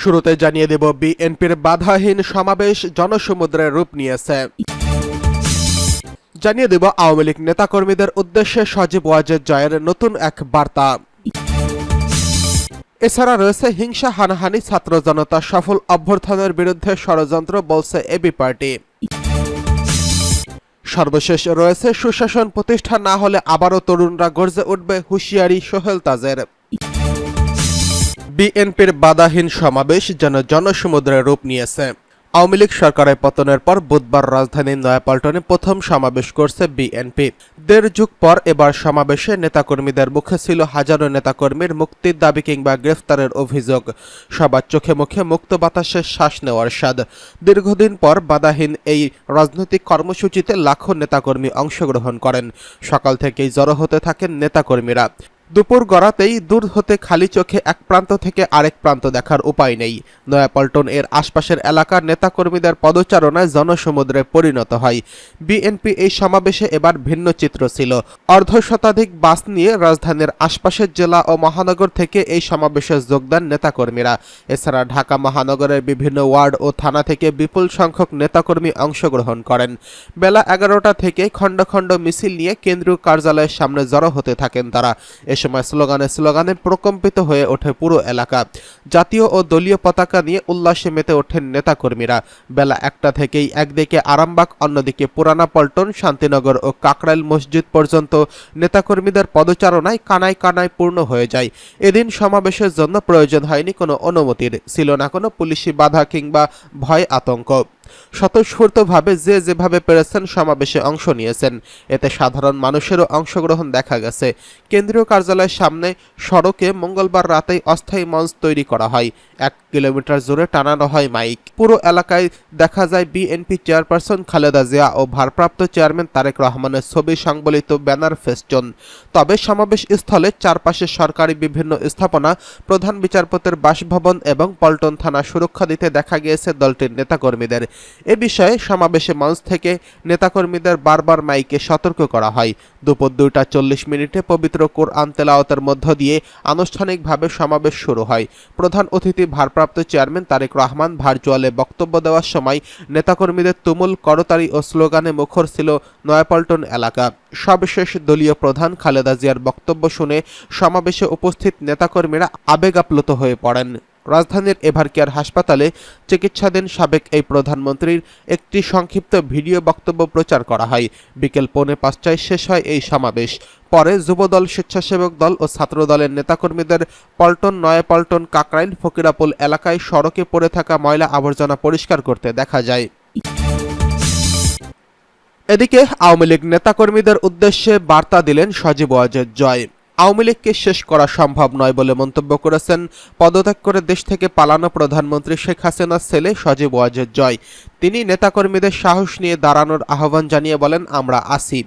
শুরুতে জানিয়ে দেব বিএনপির বাধাহীন সমাবেশ জনসমুদ্রে রূপ নিয়েছে। জানিয়ে দেব আওয়ামী লীগ নেতাকর্মীদের উদ্দেশ্যে সজীব ওয়াজেদ জয়ের নতুন এক বার্তা। এছাড়া রয়েছে হিংসা হানাহানি ছাত্র জনতা সফল অভ্যুত্থানের বিরুদ্ধে ষড়যন্ত্র বলছে এবি পার্টি। সর্বশেষ রয়েছে সুশাসন প্রতিষ্ঠা না হলে আবারও তরুণরা গর্জে উঠবে, হুঁশিয়ারি সোহেল তাজের। বিএনপির বাধাহীন সমাবেশ যেন জনসমুদ্রে রূপ নিয়েছে। আওয়ামী লীগ সরকারের পতনের পর বুধবার রাজধানীর নয়াপল্টনে প্রথম সমাবেশ করছে বিএনপি। দেড় যুগ পর এবার সমাবেশে নেতাকর্মীদের মুখে ছিল হাজারো নেতাকর্মীর মুক্তির দাবি কিংবা গ্রেফতারের অভিযোগ। সবার চোখে মুখে মুক্ত বাতাসে শ্বাস নেওয়ার স্বাদ। দীর্ঘদিন পর বাধাহীন এই রাজনৈতিক কর্মসূচিতে লাখো নেতাকর্মী অংশগ্রহণ করেন। সকাল থেকেই জড়ো হতে থাকেন নেতাকর্মীরা। দুপুর গড়াতেই দূর হতে খালি চোখে এক প্রান্ত থেকে আরেক প্রান্ত দেখার উপায় নেই। নয়াপল্টন এর আশপাশের এলাকার নেতাকর্মীদের পদচারণায় জনসমুদ্রে পরিণত হয়। বিএনপি এই সমাবেশে এবার ভিন্ন চিত্র ছিল। অর্ধশতাধিক বাস নিয়ে রাজধানীর আশপাশের জেলা ও মহানগর থেকে এই সমাবেশে যোগ দেন নেতাকর্মীরা। এছাড়া ঢাকা মহানগরের বিভিন্ন ওয়ার্ড ও থানা থেকে বিপুল সংখ্যক নেতাকর্মী অংশগ্রহণ করেন। বেলা 11টা থেকে খণ্ড খণ্ড মিছিল নিয়ে কেন্দ্রীয় কার্যালয়ের সামনে জড়ো হতে থাকেন তারা। এ সময় স্লোগানে প্রকম্পিত হয়ে ওঠে পুরো এলাকা। জাতীয় ও দলীয় পতাকা নিয়ে উল্লাসে মেতে ওঠেন নেতাকর্মীরা। বেলা 1টা থেকেই একদিকে আরামবাগ, অন্যদিকে পুরানা পল্টন, শান্তিনগর ও কাকরাইল মসজিদ পর্যন্ত নেতাকর্মীদের পদচারণায় কানায় কানায় পূর্ণ হয়ে যায়। এদিন সমাবেশের জন্য প্রয়োজন হয়নি কোনো অনুমতির, ছিল না কোনো পুলিশি বাধা কিংবা ভয় আতঙ্ক। স্বতঃস্ফূর্তভাবে যে যেভাবে পেরেছেন সমাবেশে অংশ নিয়েছেন। এতে সাধারণ মানুষেরও অংশগ্রহণ দেখা গেছে। কেন্দ্রীয় কার্যালয়ের সামনে সড়কে মঙ্গলবার রাতেই অস্থায়ী মঞ্চ তৈরি করা হয়। 1 কিলোমিটার জুড়ে টানানো হয় মাইক। পুরো এলাকায় দেখা যায় বিএনপি চেয়ারপারসন খালেদা জিয়া ও ভারপ্রাপ্ত চেয়ারম্যান তারেক রহমানের ছবি সংবলিত ব্যানার ফেস্টুন। তবে সমাবেশ স্থলে চারপাশে সরকারি বিভিন্ন স্থাপনা, প্রধান বিচারপতির বাসভবন এবং পল্টন থানা সুরক্ষা দিতে দেখা গিয়েছে দলটির নেতাকর্মীদের। এ বিষয়ে সমাবেশে মঞ্চ থেকে নেতাকর্মীদের বারবার মাইকে সতর্ক করা হয়। দুপুর 2টা 40 মিনিটে পবিত্র কোরআন তেলাওয়াতের মধ্য দিয়ে আনুষ্ঠানিকভাবে সমাবেশ শুরু হয়। প্রধান অতিথি ভারপ্রাপ্ত চেয়ারম্যান তারেক রহমান ভার্চুয়ালে বক্তব্য দেওয়ার সময় নেতাকর্মীদের তুমুল করতালি ও স্লোগানে মুখর ছিল নয়াপল্টন এলাকা। সর্বশেষ দলীয় প্রধান খালেদা জিয়ার বক্তব্য শুনে সমাবেশে উপস্থিত নেতাকর্মীরা আবেগাপ্লুত হয়ে পড়েন। রাজধানীর এভারকেয়ার হাসপাতালে চিকিৎসাধীন সাবেক এই প্রধানমন্ত্রীর একটি সংক্ষিপ্ত ভিডিও বক্তব্য প্রচার করা হয়। বিকেল 4:45টায় শেষ হয় এই সমাবেশ। পরে যুবদল, স্বেচ্ছাসেবক দল ও ছাত্র দলের নেতাকর্মীদের পল্টন, নয়াপল্টন, কাকরাইল, ফকিরাপুল এলাকায় সড়কে পড়ে থাকা ময়লা আবর্জনা পরিষ্কার করতে দেখা যায়। এদিকে আওয়ামী লীগ নেতাকর্মীদের উদ্দেশ্যে বার্তা দিলেন সজীব ওয়াজেদ জয়। আওয়ামী লীগকে শেষ করা সম্ভব নয় বলে মন্তব্য করেছেন পদত্যাগ করে দেশ থেকে পালানো প্রধানমন্ত্রী শেখ হাসিনার ছেলে সজীব ওয়াজেদ জয়। তিনি নেতাকর্মীদের সাহস নিয়ে দাঁড়ানোর আহ্বান জানিয়ে বলেন, আমরা আছি।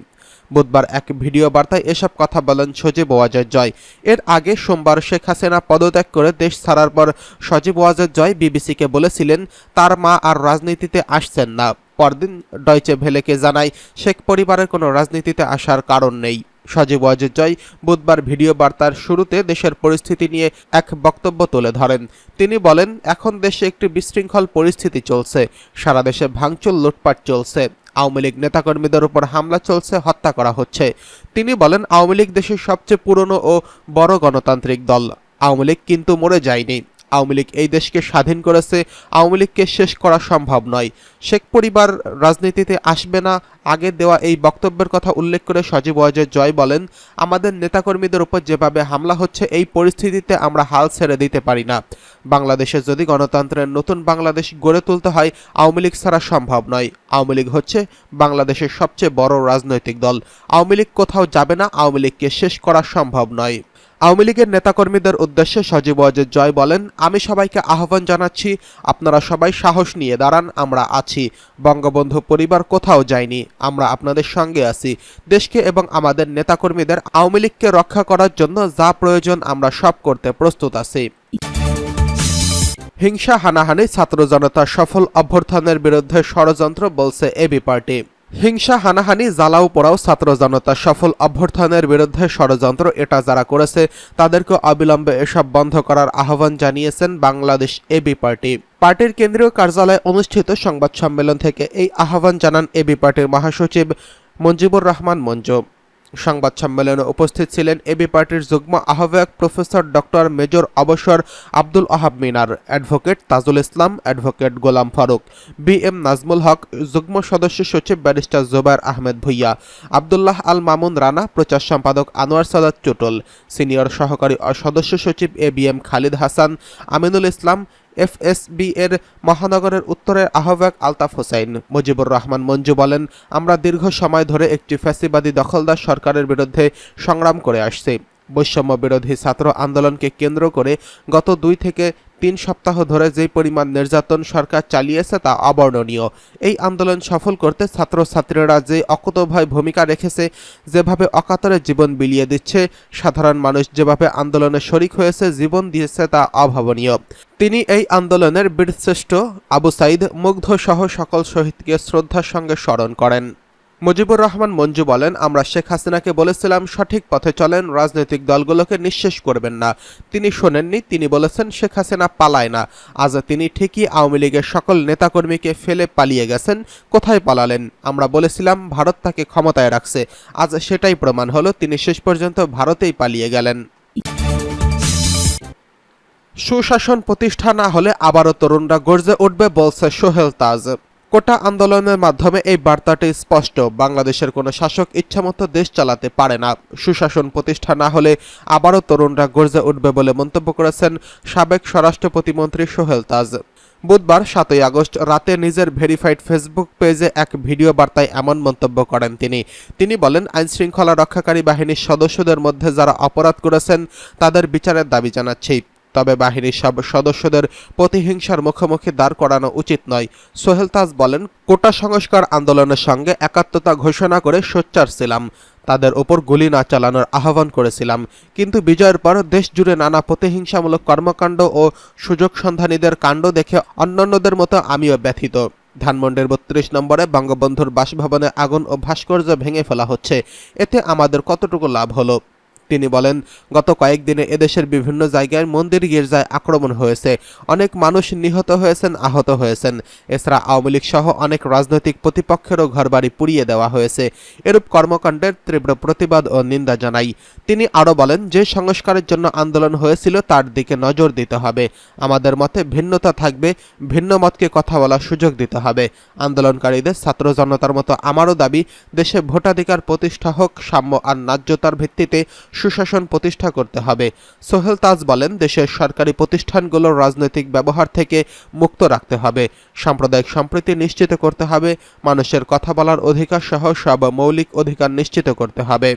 বুধবার এক ভিডিও বার্তায় এসব কথা বলেন সজীব ওয়াজেদ জয়। এর আগে সোমবার শেখ হাসিনা পদত্যাগ করে দেশ ছাড়ার পর সজীব ওয়াজেদ জয় বিবিসিকে বলেছিলেন তার মা আর রাজনীতিতে আসছেন না। পরদিন ডয়চে ভেলেকে জানায় শেখ পরিবারের কোনো রাজনীতিতে আসার কারণ নেই। সজীব ওয়াজেদ জয় বুধবার ভিডিও বার্তার শুরুতে দেশের পরিস্থিতি নিয়ে এক বক্তব্য তুলে ধরেন। তিনি বলেন, এখন দেশে একটি বিশৃঙ্খল পরিস্থিতি চলছে। সারা দেশে ভাঙচুর, লুটপাট চলছে। আওয়ামী লীগ নেতাকর্মীদের উপর হামলা চলছে, হত্যা করা হচ্ছে। তিনি বলেন, আওয়ামী লীগ দেশের সবচেয়ে পুরনো ও বড় গণতান্ত্রিক দল। আওয়ামী লীগ কিন্তু মরে যায়নি। আওয়ামী লীগ এই দেশকে স্বাধীন করেছে। আওয়ামী লীগকে শেষ করা সম্ভব নয়। শেখ পরিবার রাজনীতিতে আসবে না। আগে দেওয়া এই বক্তব্যের কথা উল্লেখ করে সজীব ওয়াজেদ জয় বলেন, আমাদের নেতাকর্মীদের উপর যেভাবে হামলা হচ্ছে, এই পরিস্থিতিতে আমরা হাল ছেড়ে দিতে পারি না। বাংলাদেশে যদি গণতন্ত্রের নতুন বাংলাদেশ গড়ে তুলতে হয়, আওয়ামী লীগ ছাড়া সম্ভব নয়। আওয়ামী লীগ হচ্ছে বাংলাদেশের সবচেয়ে বড় রাজনৈতিক দল। আওয়ামী লীগ কোথাও যাবে না। আওয়ামী লীগকে শেষ করা সম্ভব নয়। আওয়ামী লীগের নেতাকর্মীদের উদ্দেশ্যে সজীব ওয়াজেদ জয় বলেন, আমি সবাইকে আহ্বান জানাচ্ছি, আপনারা সবাই সাহস নিয়ে দাঁড়ান। আমরা আছি। বঙ্গবন্ধু পরিবার কোথাও যায়নি। আমরা আপনাদের সঙ্গে আছি। দেশকে এবং আমাদের নেতাকর্মীদের আওয়ামী লীগকে রক্ষা করার জন্য যা প্রয়োজন আমরা সব করতে প্রস্তুত আছি। হিংসা হানাহানি ছাত্র জনতার সফল অভ্যুত্থানের বিরুদ্ধে ষড়যন্ত্র বলছে এবি পার্টি। হিংসা, হানাহানি, জ্বালাও পোড়াও ছাত্র জনতা সফল অভ্যর্থনের বিরুদ্ধে ষড়যন্ত্র, এটা যারা করেছে তাদেরকে অবিলম্বে এসব বন্ধ করার আহ্বান জানিয়েছেন বাংলাদেশ এবি পার্টি। পার্টির কেন্দ্রীয় কার্যালয়ে অনুষ্ঠিত সংবাদ সম্মেলন থেকে এই আহ্বান জানান এবি পার্টির মহাসচিব মঞ্জিবুর রহমান মঞ্জু। সংবাদ সম্মেলনে উপস্থিত ছিলেন এবি পার্টির যুগ্ম আহ্বায়ক প্রফেসর ডক্টর মেজর অবসর আব্দুল ওহাব মিনার, advocate Tajul Islam, advocate Golam Faruk, BM Nazmul হক, যুগ্ম সদস্য সচিব ব্যারিস্টার জোবায়ের আহমেদ ভুইয়া, আব্দুল্লাহ আল মামুন রানা, প্রচার সম্পাদক আনোয়ার সাদাত চুটুল, সিনিয়র সহকারী সদস্য সচিব এবিএম খালিদ হাসান, আমিনুল ইসলাম, এফএসবি এর মহানগরের উত্তরের আহ্বায়ক আলতাফ হোসেন। মুজিবুর রহমান মঞ্জু বলেন, আমরা দীর্ঘ সময় ধরে একটি ফ্যাসিবাদী দখলদার সরকারের বিরুদ্ধে সংগ্রাম করে আসছি। বৈষম্য বিরোধী ছাত্র আন্দোলনকে কেন্দ্র করে গত 2 থেকে 3 সপ্তাহ ধরে যে পরিমাণ নির্যাতন সরকার চালিয়েছে তা অবর্ণনীয়। এই আন্দোলন সফল করতে ছাত্রছাত্রীরা যে অকুতোভয় ভূমিকা রেখেছে, যেভাবে অকাতরে জীবন বিলিয়ে দিচ্ছে, সাধারণ মানুষ যেভাবে আন্দোলনে শরিক হয়েছে, জীবন দিয়েছে, তা অভাবনীয়। তিনি এই আন্দোলনের বীরশ্রেষ্ঠ আবু সাইদ, মুগ্ধ সহ সকল শহীদকে শ্রদ্ধার সঙ্গে স্মরণ করেন। মুজিবুর রহমান মঞ্জু বলেন, আমরা শেখ হাসিনাকে বলেছিলাম সঠিক পথে চলেন, রাজনৈতিক দলগুলোকে নিঃশেষ করবেন না। তিনি শোনেননি। তিনি বলেছেন শেখ হাসিনা পালায় না। আজ তিনি ঠিকই আওয়ামী লীগের সকল নেতাকর্মীকে ফেলে পালিয়ে গেছেন। কোথায় পালালেন? আমরা বলেছিলাম ভারত তাকে ক্ষমতায় রাখছে। আজ সেটাই প্রমাণ হলো, তিনি শেষ পর্যন্ত ভারতেই পালিয়ে গেলেন। সুশাসন প্রতিষ্ঠা না হলে আবারও তরুণরা গর্জে উঠবে বলছে সোহেল তাজ। কোটা আন্দোলনের মাধ্যমে এই বার্তাটি স্পষ্ট, বাংলাদেশের কোনো শাসক ইচ্ছামতো দেশ চালাতে পারে না। সুশাসন প্রতিষ্ঠা না হলে আবারও তরুণরা গর্জে উঠবে বলে মন্তব্য করেছেন সাবেক স্বরাষ্ট্র প্রতিমন্ত্রী সোহেল তাজ। বুধবার 7ই আগস্ট রাতে নিজের ভেরিফাইড ফেসবুক পেজে এক ভিডিও বার্তায় এমন মন্তব্য করেন তিনি বলেন, আইনশৃঙ্খলা রক্ষাকারী বাহিনীর সদস্যদের মধ্যে যারা অপরাধ করেছেন তাদের বিচারের দাবি জানাচ্ছি। তবে বাহিনীর সব সদস্যদের প্রতিহিংসার মুখোমুখি দাঁড় করানো উচিত নয়। সোহেল তাজ বলেন, কোটা সংস্কার আন্দোলনের সঙ্গে একাত্মতা ঘোষণা করে সোচ্চার ছিলাম। তাদের ওপর গুলি না চালানোর আহ্বান করেছিলাম। কিন্তু বিজয়ের পর দেশ জুড়ে নানা প্রতিহিংসামূলক কর্মকাণ্ড ও সুযোগ সন্ধানীদের কাণ্ড দেখে অন্যান্যদের মতো আমিও ব্যথিত। ধানমন্ডির 32 নম্বরে বঙ্গবন্ধুর বাসভবনে আগুন ও ভাস্কর্য ভেঙে ফেলা হচ্ছে। এতে আমাদের কতটুকু লাভ হলো? তিনি বলেন, গত কয়েকদিনে এদেশের বিভিন্ন জায়গায় মন্দির গির্জায় আক্রমণ হয়েছে, অনেক মানুষ নিহত হয়েছেন, আহত হয়েছেন। এছাড়া আওয়ামী লীগ সহ অনেক রাজনৈতিক প্রতিপক্ষেরও ঘরবাড়ি পুড়িয়ে দেওয়া হয়েছে। এরূপ কর্মকাণ্ডের তীব্র প্রতিবাদ ও নিন্দা জানাই। তিনি আরও বলেন, যে সংস্কারের জন্য আন্দোলন হয়েছিল তার দিকে নজর দিতে হবে। আমাদের মতে ভিন্নতা থাকবে, ভিন্ন মতকে কথা বলার সুযোগ দিতে হবে। আন্দোলনকারীদের ছাত্র জনতার মতো আমারও দাবি, দেশে ভোটাধিকার প্রতিষ্ঠা হোক, সাম্য আর ন্যায্যতার ভিত্তিতে সুশাসন প্রতিষ্ঠা করতে হবে। সোহেল তাজ বলেন, দেশের সরকারি প্রতিষ্ঠানগুলোর রাজনৈতিক ব্যবহার থেকে মুক্ত রাখতে হবে, সাম্প্রদায়িক সম্প্রীতি নিশ্চিত করতে হবে, মানুষের কথা বলার অধিকার সহ সব মৌলিক অধিকার নিশ্চিত করতে হবে।